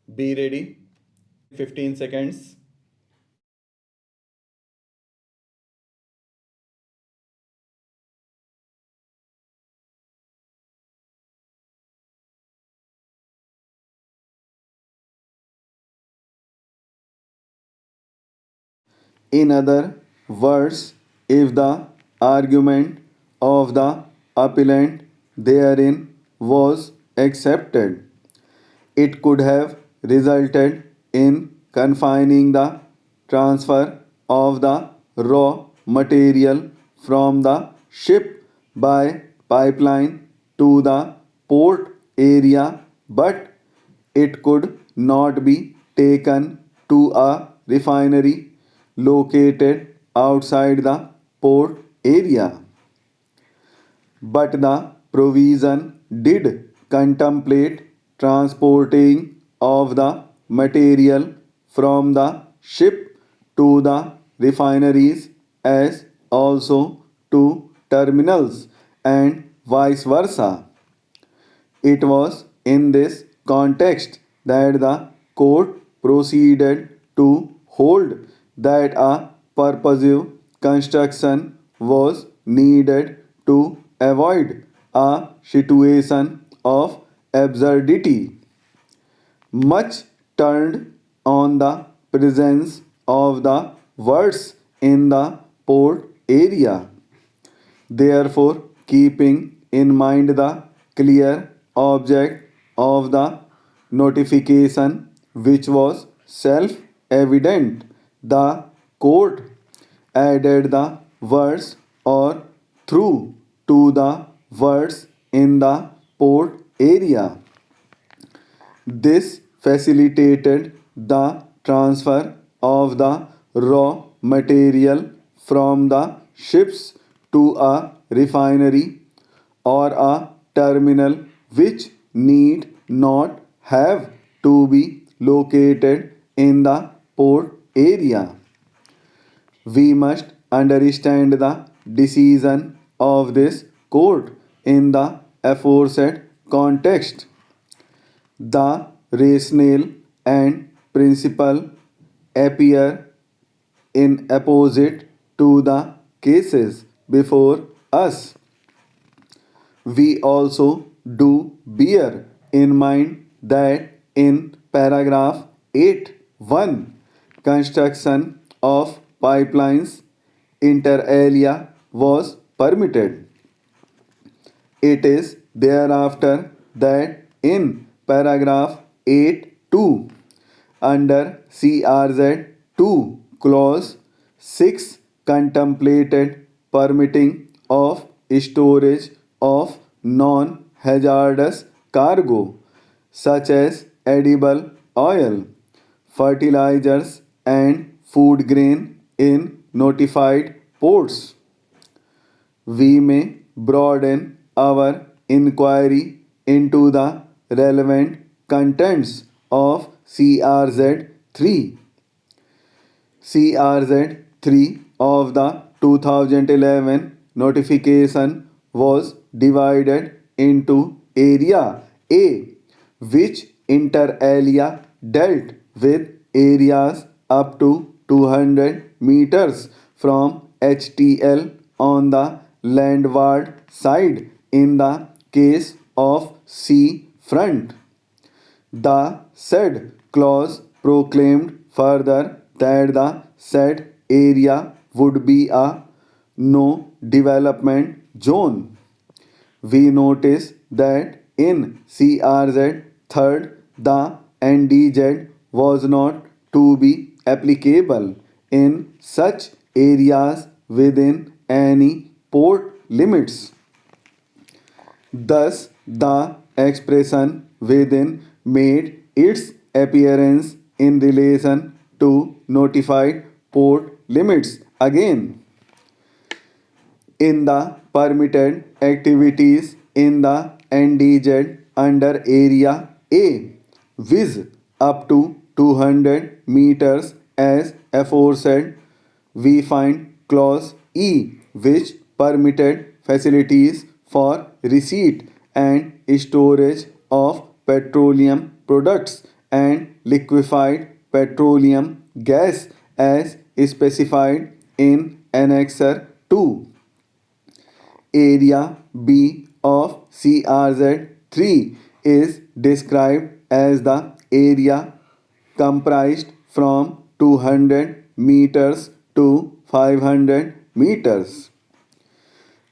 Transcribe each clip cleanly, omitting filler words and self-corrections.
Be ready. 15 seconds. In other words, if the argument of the appellant therein was accepted, it could have resulted in confining the transfer of the raw material from the ship by pipeline to the port area, but it could not be taken to a refinery located outside the port area. But the provision did contemplate transporting of the material from the ship to the refineries as also to terminals and vice versa. It was in this context that the court proceeded to hold that a purposive construction was needed to avoid a situation of absurdity. Much turned on the presence of the words in the port area. Therefore, keeping in mind the clear object of the notification, which was self evident, the court added the words or through to the words in the port area. This facilitated the transfer of the raw material from the ships to a refinery or a terminal which need not have to be located in the port area. We must understand the decision of this court in the aforesaid context. The rationale and principle appear in opposite to the cases before us. We also do bear in mind that in paragraph 8.1, construction of pipelines inter alia was permitted. It is thereafter that in paragraph 8.2 under CRZ 2 clause 6 contemplated permitting of storage of non-hazardous cargo such as edible oil, fertilizers and food grain in notified ports. We may broaden our inquiry into the relevant contents of CRZ 3. CRZ 3 of the 2011 notification was divided into Area A, which inter alia dealt with areas up to 200 meters from HTL on the landward side in the case of sea front. The said clause proclaimed further that the said area would be a no development zone. We notice that in CRZ 3rd the NDZ was not to be applicable in such areas within any port limits. Thus, the expression within made its appearance in relation to notified port limits again. In the permitted activities in the NDZ under Area A, viz. Up to 200 meters as aforesaid, we find clause E, which permitted facilities for receipt and storage of petroleum products and liquefied petroleum gas as specified in Annexure 2. Area B of CRZ-3 is described as the area comprised from 200 meters to 500 meters.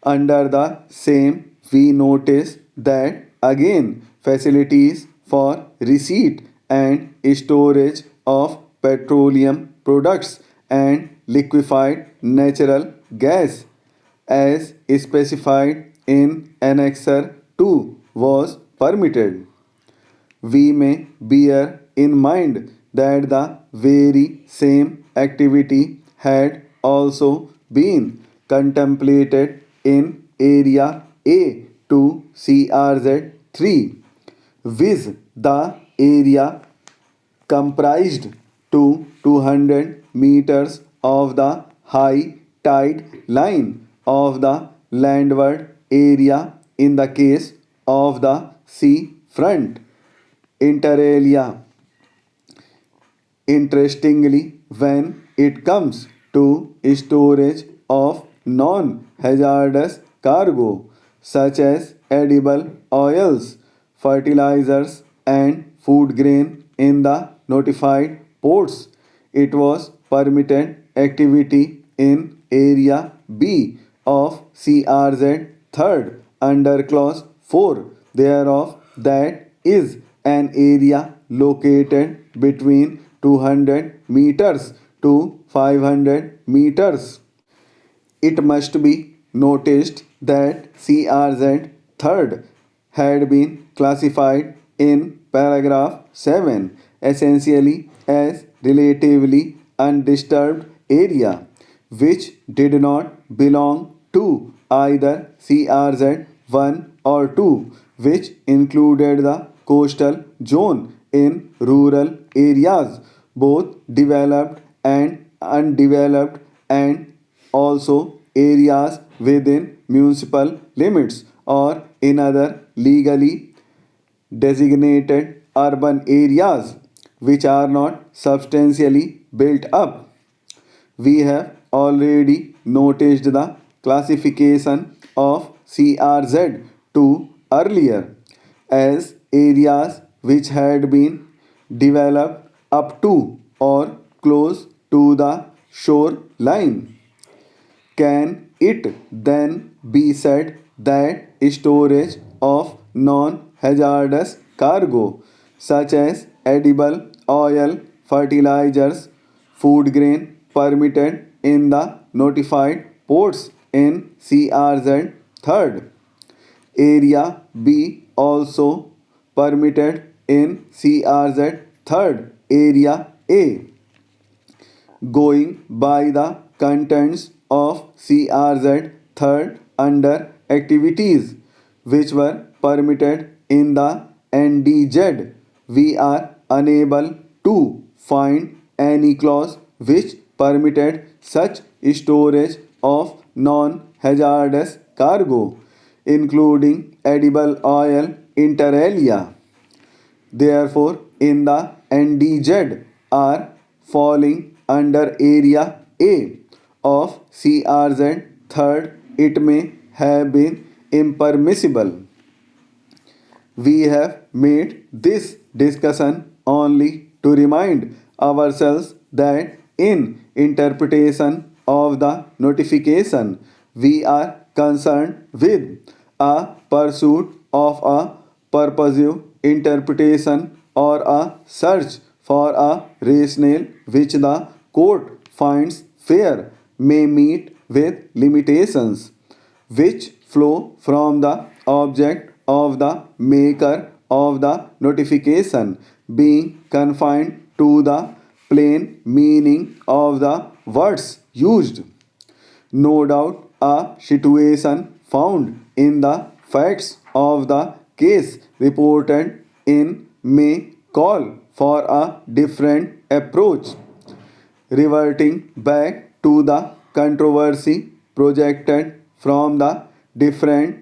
Under the same, we notice that again facilities for receipt and storage of petroleum products and liquefied natural gas as specified in Annexure 2 was permitted. We may bear in mind that the very same activity had also been contemplated in Area A to CRZ 3, viz. The area comprised to 200 meters of the high tide line of the landward area in the case of the sea front. Inter alia. Interestingly, when it comes to storage of non-hazardous cargo such as edible oils, fertilizers and food grain in the notified ports, it was permitted activity in Area B of CRZ 3rd under Clause 4 thereof, that is an area located between 200 meters to 500 meters. It must be noticed that CRZ 3rd had been classified in paragraph 7 essentially as relatively undisturbed area, which did not belong to either CRZ 1 or 2, which included the coastal zone in rural areas, both developed and undeveloped, and also areas within municipal limits or in other legally designated urban areas which are not substantially built up. We have already noticed the classification of CRZ 2 earlier as areas which had been developed up to or close to the shoreline. Can it then be said that storage of non-hazardous cargo such as edible oil, fertilizers, food grain permitted in the notified ports in CRZ 3rd? Area B also permitted in CRZ 3rd Area A. Going by the contents of CRZ 3rd under activities which were permitted in the NDZ, we are unable to find any clause which permitted such storage of non-hazardous cargo, including edible oil inter alia. Therefore, in the NDZ are falling under Area A of CRZ 3rd, it may have been impermissible. We have made this discussion only to remind ourselves that in interpretation of the notification, we are concerned with a pursuit of a purposive interpretation or a search for a rationale which the court finds fair may meet with limitations which flow from the object of the maker of the notification being confined to the plain meaning of the words used. No doubt a situation found in the facts of the case reported in may call for a different approach. Reverting back to the controversy projected from the difference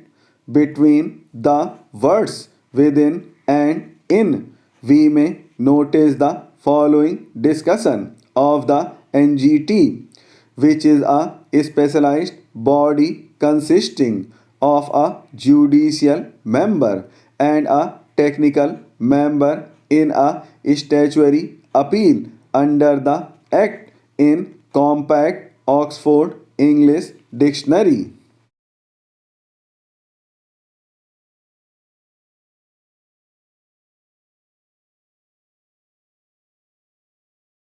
between the words within and in, we may notice the following discussion of the NGT, which is a specialized body consisting of a judicial member and a technical member in a statutory appeal under the Act in Compact Oxford English Dictionary.